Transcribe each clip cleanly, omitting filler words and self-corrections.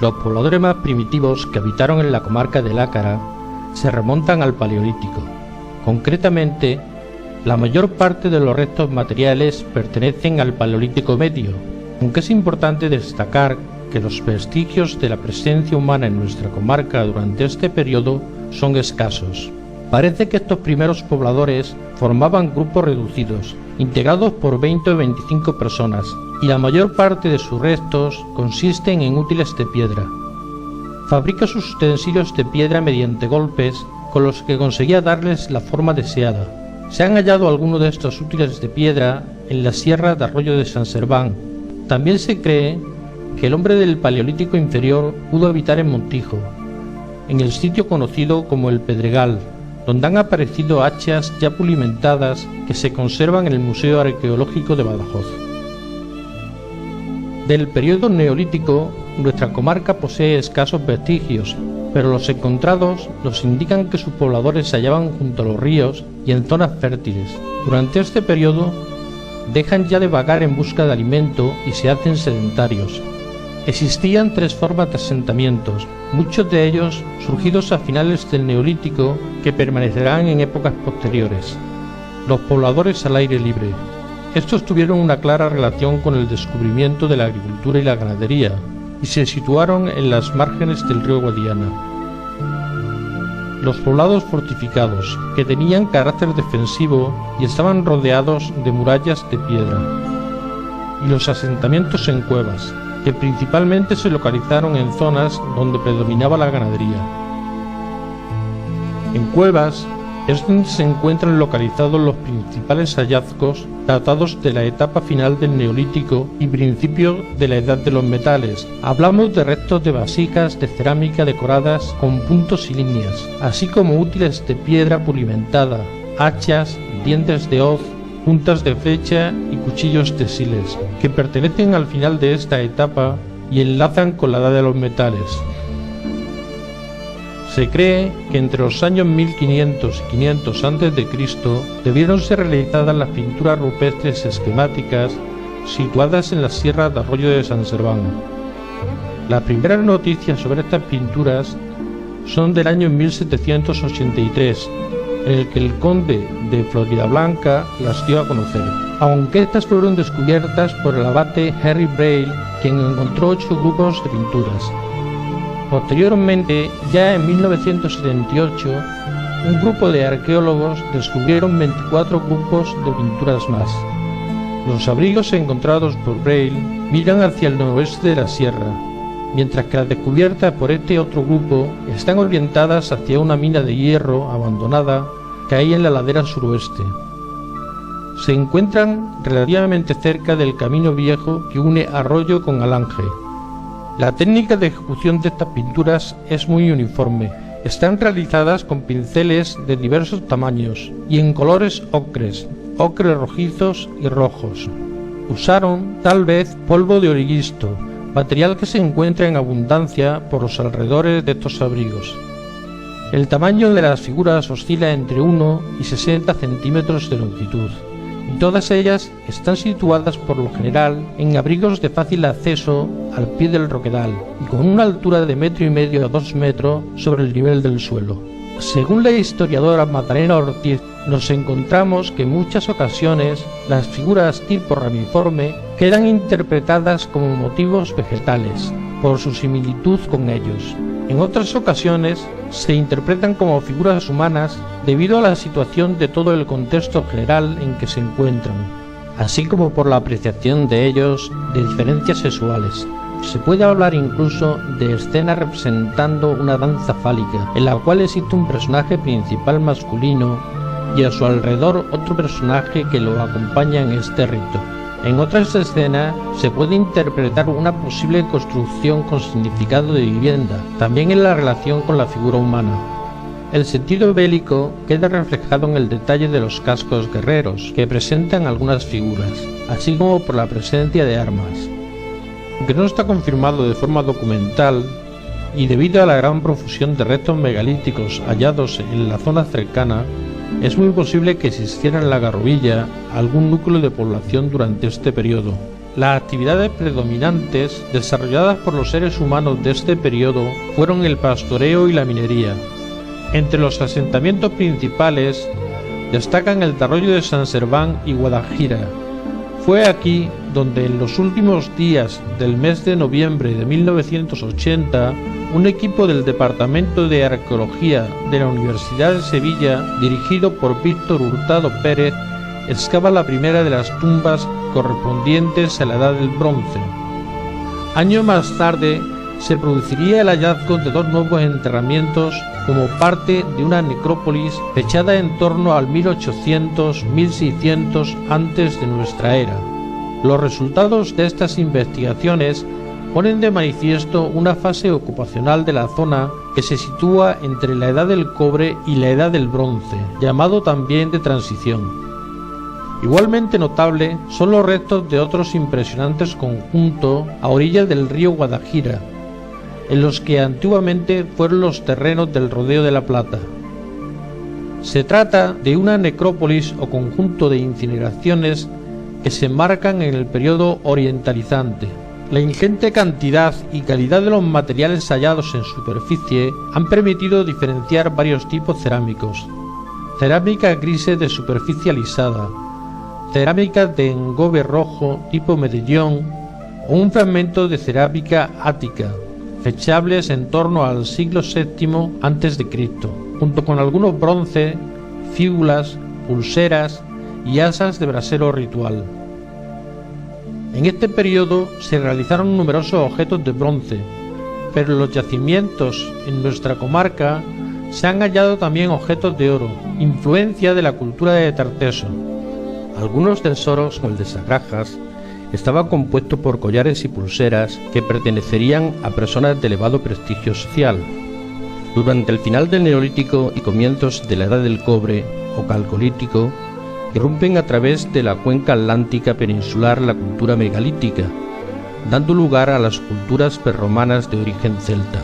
Los pobladores más primitivos que habitaron en la comarca de Lácara se remontan al Paleolítico. Concretamente, la mayor parte de los restos materiales pertenecen al Paleolítico Medio, aunque es importante destacar que los vestigios de la presencia humana en nuestra comarca durante este periodo son escasos. Parece que estos primeros pobladores formaban grupos reducidos, integrados por 20 o 25 personas, y la mayor parte de sus restos consisten en útiles de piedra. Fabrica sus utensilios de piedra mediante golpes con los que conseguía darles la forma deseada. Se han hallado algunos de estos útiles de piedra en la sierra de Arroyo de San Serván. También se cree que el hombre del Paleolítico inferior pudo habitar en Montijo, en el sitio conocido como el Pedregal, donde han aparecido hachas ya pulimentadas que se conservan en el Museo Arqueológico de Badajoz. Del periodo neolítico, nuestra comarca posee escasos vestigios, pero los encontrados nos indican que sus pobladores se hallaban junto a los ríos y en zonas fértiles. Durante este periodo, dejan ya de vagar en busca de alimento y se hacen sedentarios. Existían tres formas de asentamientos, muchos de ellos surgidos a finales del Neolítico que permanecerán en épocas posteriores. Los pobladores al aire libre. Estos tuvieron una clara relación con el descubrimiento de la agricultura y la ganadería, y se situaron en las márgenes del río Guadiana. Los poblados fortificados, que tenían carácter defensivo y estaban rodeados de murallas de piedra. Y los asentamientos en cuevas, que principalmente se localizaron en zonas donde predominaba la ganadería. En cuevas es donde se encuentran localizados los principales hallazgos datados de la etapa final del Neolítico y principio de la Edad de los Metales. Hablamos de restos de vasijas de cerámica decoradas con puntos y líneas, así como útiles de piedra pulimentada, hachas, dientes de hoz, puntas de flecha y cuchillos textiles, que pertenecen al final de esta etapa y enlazan con la Edad de los Metales. Se cree que entre los años 1500 y 500 a.C. debieron ser realizadas las pinturas rupestres esquemáticas situadas en la sierra de Arroyo de San Serván. Las primeras noticias sobre estas pinturas son del año 1783, en el que el conde de Floridablanca las dio a conocer, aunque estas fueron descubiertas por el abate Henry Braille, quien encontró 8 grupos de pinturas. Posteriormente, ya en 1978, un grupo de arqueólogos descubrieron 24 grupos de pinturas más. Los abrigos encontrados por Braille miran hacia el noroeste de la sierra, mientras que las descubiertas por este otro grupo están orientadas hacia una mina de hierro abandonada que hay en la ladera suroeste. Se encuentran relativamente cerca del camino viejo que une Arroyo con Alange. La técnica de ejecución de estas pinturas es muy uniforme. Están realizadas con pinceles de diversos tamaños y en colores ocres rojizos y rojos. Usaron, tal vez, polvo de origuisto, material que se encuentra en abundancia por los alrededores de estos abrigos. El tamaño de las figuras oscila entre 1 y 60 centímetros de longitud, y todas ellas están situadas por lo general en abrigos de fácil acceso al pie del roquedal y con una altura de 1,5 metros a 2 metros sobre el nivel del suelo. Según la historiadora Magdalena Ortiz, nos encontramos que en muchas ocasiones las figuras tipo ramiforme quedan interpretadas como motivos vegetales por su similitud con ellos. En otras ocasiones se interpretan como figuras humanas debido a la situación de todo el contexto general en que se encuentran, así como por la apreciación de ellos de diferencias sexuales. Se puede hablar incluso de escenas representando una danza fálica, en la cual existe un personaje principal masculino y a su alrededor otro personaje que lo acompaña en este rito. En otras escenas se puede interpretar una posible construcción con significado de vivienda, también en la relación con la figura humana. El sentido bélico queda reflejado en el detalle de los cascos guerreros que presentan algunas figuras, así como por la presencia de armas. Aunque no está confirmado de forma documental, y debido a la gran profusión de restos megalíticos hallados en la zona cercana, es muy posible que existiera en la Garrovilla algún núcleo de población durante este periodo. las actividades predominantes desarrolladas por los seres humanos de este periodo fueron el pastoreo y la minería. Entre los asentamientos principales destacan el Arroyo de San Serván y Guadajira. Fue aquí donde en los últimos días del mes de noviembre de 1980, un equipo del Departamento de Arqueología de la Universidad de Sevilla, dirigido por Víctor Hurtado Pérez, excava la primera de las tumbas correspondientes a la Edad del Bronce. Años más tarde se produciría el hallazgo de dos nuevos enterramientos como parte de una necrópolis fechada en torno al 1800-1600 antes de nuestra era. Los resultados de estas investigaciones ponen de manifiesto una fase ocupacional de la zona que se sitúa entre la Edad del Cobre y la Edad del Bronce, llamado también de Transición. Igualmente notable son los restos de otros impresionantes conjuntos a orillas del río Guadajira, en los que antiguamente fueron los terrenos del Rodeo de la Plata. Se trata de una necrópolis o conjunto de incineraciones que se enmarcan en el periodo orientalizante. La ingente cantidad y calidad de los materiales hallados en superficie han permitido diferenciar varios tipos cerámicos: cerámica grises de superficie alisada, cerámicas de engobe rojo tipo medallón o un fragmento de cerámica ática, fechables en torno al siglo VII a.C., junto con algunos bronces, fíbulas, pulseras y asas de brasero ritual. En este periodo se realizaron numerosos objetos de bronce, pero en los yacimientos en nuestra comarca se han hallado también objetos de oro, influencia de la cultura de Tarteso. Algunos tesoros, como el de Sagrajas, estaba compuesto por collares y pulseras que pertenecerían a personas de elevado prestigio social. Durante el final del Neolítico y comienzos de la Edad del Cobre o Calcolítico, irrumpen a través de la cuenca atlántica peninsular la cultura megalítica, dando lugar a las culturas prerromanas de origen celta.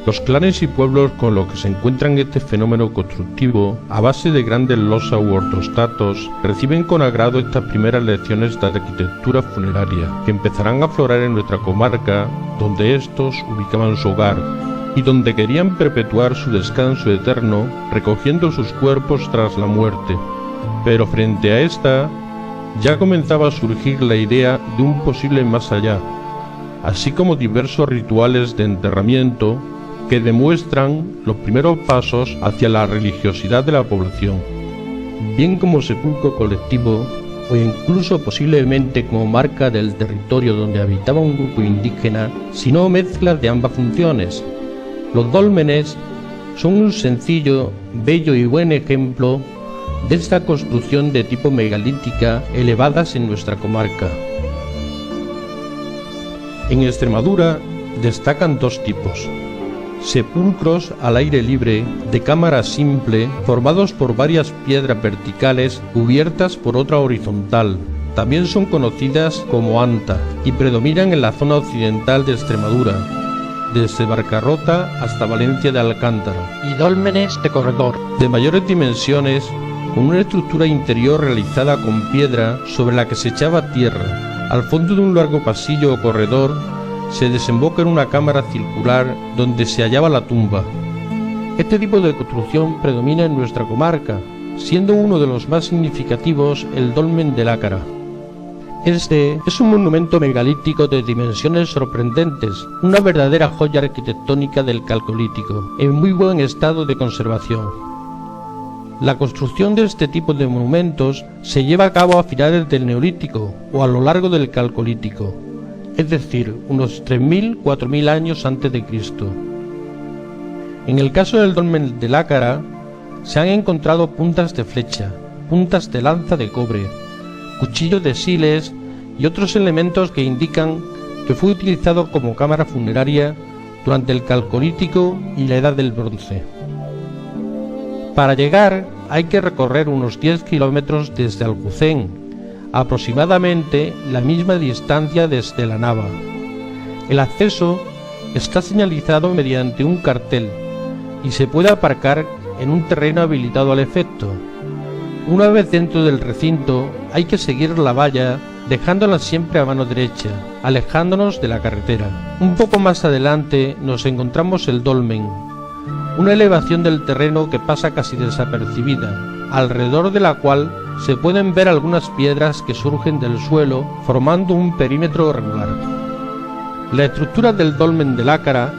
Los clanes y pueblos con los que se encuentran este fenómeno constructivo, a base de grandes losas u ortostatos, reciben con agrado estas primeras lecciones de arquitectura funeraria, que empezarán a aflorar en nuestra comarca, donde estos ubicaban su hogar, y donde querían perpetuar su descanso eterno, recogiendo sus cuerpos tras la muerte. Pero frente a esta, ya comenzaba a surgir la idea de un posible más allá, así como diversos rituales de enterramiento que demuestran los primeros pasos hacia la religiosidad de la población, bien como sepulcro colectivo o incluso posiblemente como marca del territorio donde habitaba un grupo indígena, sino mezclas de ambas funciones. Los dólmenes son un sencillo, bello y buen ejemplo de esta construcción de tipo megalítica elevadas en nuestra comarca. En Extremadura destacan dos tipos: sepulcros al aire libre de cámara simple formados por varias piedras verticales cubiertas por otra horizontal. También son conocidas como anta y predominan en la zona occidental de Extremadura, desde Barcarrota hasta Valencia de Alcántara, y dólmenes de corredor de mayores dimensiones, con una estructura interior realizada con piedra sobre la que se echaba tierra. Al fondo de un largo pasillo o corredor se desemboca en una cámara circular donde se hallaba la tumba. Este tipo de construcción predomina en nuestra comarca, siendo uno de los más significativos el dolmen de Lácara. Este es un monumento megalítico de dimensiones sorprendentes, una verdadera joya arquitectónica del Calcolítico, en muy buen estado de conservación. La construcción de este tipo de monumentos se lleva a cabo a finales del Neolítico o a lo largo del Calcolítico, es decir, unos 3.000-4.000 años antes de Cristo. En el caso del dolmen de Lácara, se han encontrado puntas de flecha, puntas de lanza de cobre, cuchillos de siles y otros elementos que indican que fue utilizado como cámara funeraria durante el Calcolítico y la Edad del Bronce. Para llegar hay que recorrer unos 10 kilómetros desde Aljucén, aproximadamente la misma distancia desde la Nava. El acceso está señalizado mediante un cartel y se puede aparcar en un terreno habilitado al efecto. Una vez dentro del recinto hay que seguir la valla dejándolas siempre a mano derecha, alejándonos de la carretera. Un poco más adelante nos encontramos el dolmen, una elevación del terreno que pasa casi desapercibida, alrededor de la cual se pueden ver algunas piedras que surgen del suelo formando un perímetro regular. La estructura del dolmen de Lácara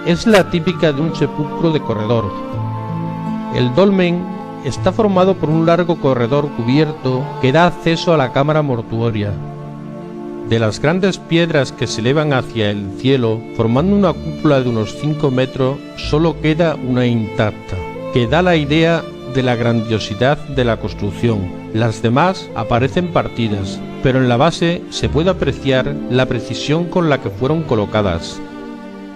es la típica de un sepulcro de corredor. El dolmen está formado por un largo corredor cubierto que da acceso a la cámara mortuoria. De las grandes piedras que se elevan hacia el cielo, formando una cúpula de unos 5 metros, solo queda una intacta, que da la idea de la grandiosidad de la construcción. Las demás aparecen partidas, pero en la base se puede apreciar la precisión con la que fueron colocadas.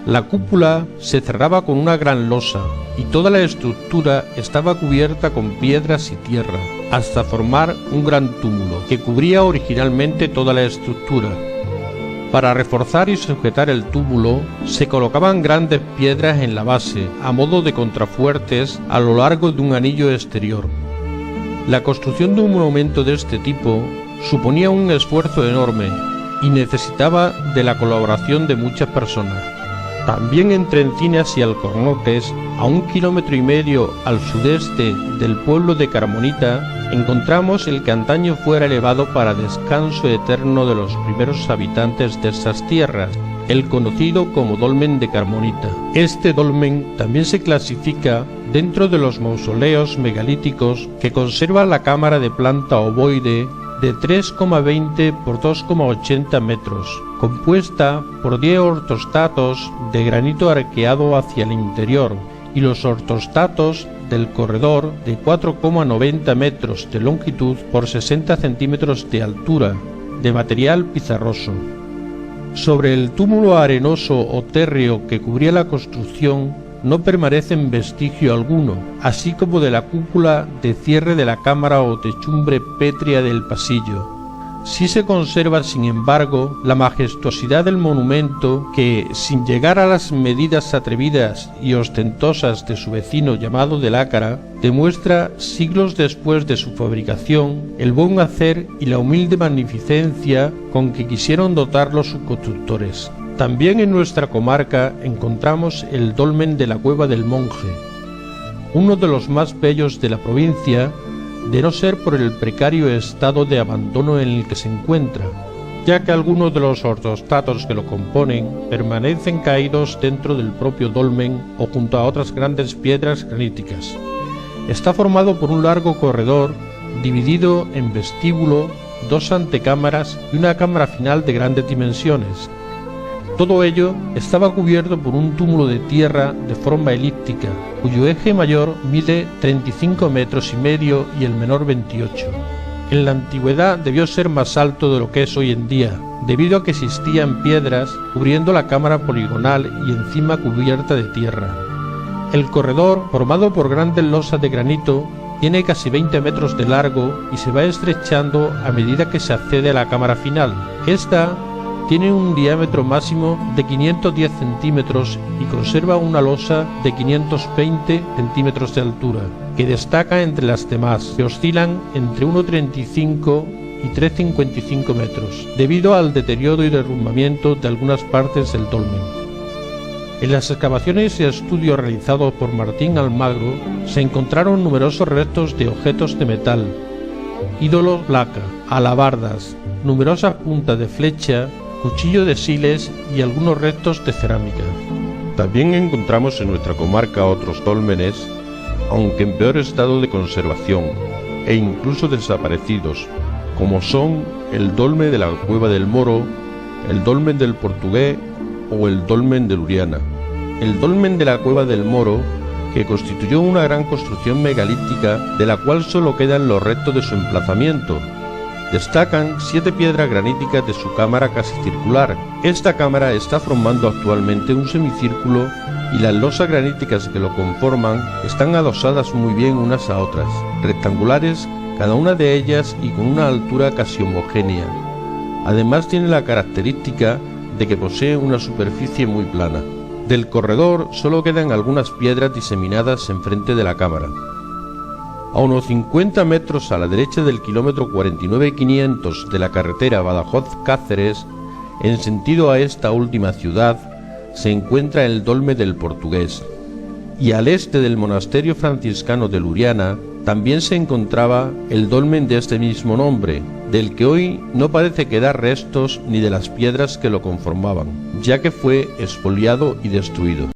La cúpula se cerraba con una gran losa y toda la estructura estaba cubierta con piedras y tierra, hasta formar un gran túmulo que cubría originalmente toda la estructura. Para reforzar y sujetar el túmulo se colocaban grandes piedras en la base a modo de contrafuertes a lo largo de un anillo exterior. La construcción de un monumento de este tipo suponía un esfuerzo enorme y necesitaba de la colaboración de muchas personas. También entre Encinas y Alcornoques, a 1,5 kilómetros al sudeste del pueblo de Carmonita, encontramos el que antaño fuera elevado para descanso eterno de los primeros habitantes de estas tierras, el conocido como Dolmen de Carmonita. Este dolmen también se clasifica dentro de los mausoleos megalíticos que conserva la cámara de planta ovoide de 3,20 por 2,80 metros, compuesta por 10 ortostatos de granito arqueado hacia el interior y los ortostatos del corredor de 4,90 metros de longitud por 60 centímetros de altura, de material pizarroso. Sobre el túmulo arenoso o térreo que cubría la construcción no permanecen vestigio alguno, así como de la cúpula de cierre de la cámara o techumbre pétrea del pasillo. Sí se conserva, sin embargo, la majestuosidad del monumento que, sin llegar a las medidas atrevidas y ostentosas de su vecino llamado de Lácara, demuestra, siglos después de su fabricación, el buen hacer y la humilde magnificencia con que quisieron dotarlo sus constructores. También en nuestra comarca encontramos el dolmen de la Cueva del Monje, uno de los más bellos de la provincia, de no ser por el precario estado de abandono en el que se encuentra, ya que algunos de los ortostatos que lo componen permanecen caídos dentro del propio dolmen o junto a otras grandes piedras graníticas. Está formado por un largo corredor dividido en vestíbulo, 2 antecámaras y una cámara final de grandes dimensiones. Todo ello estaba cubierto por un túmulo de tierra de forma elíptica, cuyo eje mayor mide 35,5 metros y el menor 28. En la antigüedad debió ser más alto de lo que es hoy en día, debido a que existían piedras cubriendo la cámara poligonal y encima cubierta de tierra. El corredor, formado por grandes losas de granito, tiene casi 20 metros de largo y se va estrechando a medida que se accede a la cámara final. Esta tiene un diámetro máximo de 510 centímetros y conserva una losa de 520 centímetros de altura, que destaca entre las demás, que oscilan entre 1,35 y 3,55 metros, debido al deterioro y derrumbamiento de algunas partes del dolmen. En las excavaciones y estudios realizados por Martín Almagro se encontraron numerosos restos de objetos de metal, ídolos laca, alabardas, numerosas puntas de flecha, cuchillo de siles y algunos restos de cerámica. También encontramos en nuestra comarca otros dólmenes, aunque en peor estado de conservación e incluso desaparecidos, como son el dolmen de la Cueva del Moro, el dolmen del Portugués o el dolmen de Luriana. El dolmen de la Cueva del Moro, que constituyó una gran construcción megalítica de la cual solo quedan los restos de su emplazamiento. Destacan 7 piedras graníticas de su cámara casi circular. Esta cámara está formando actualmente un semicírculo y las losas graníticas que lo conforman están adosadas muy bien unas a otras, rectangulares cada una de ellas y con una altura casi homogénea. Además tiene la característica de que posee una superficie muy plana. Del corredor solo quedan algunas piedras diseminadas enfrente de la cámara. A unos 50 metros a la derecha del kilómetro 49,500 de la carretera Badajoz-Cáceres, en sentido a esta última ciudad, se encuentra el Dolmen del Portugués, y al este del monasterio franciscano de Luriana también se encontraba el dolmen de este mismo nombre, del que hoy no parece quedar restos ni de las piedras que lo conformaban, ya que fue expoliado y destruido.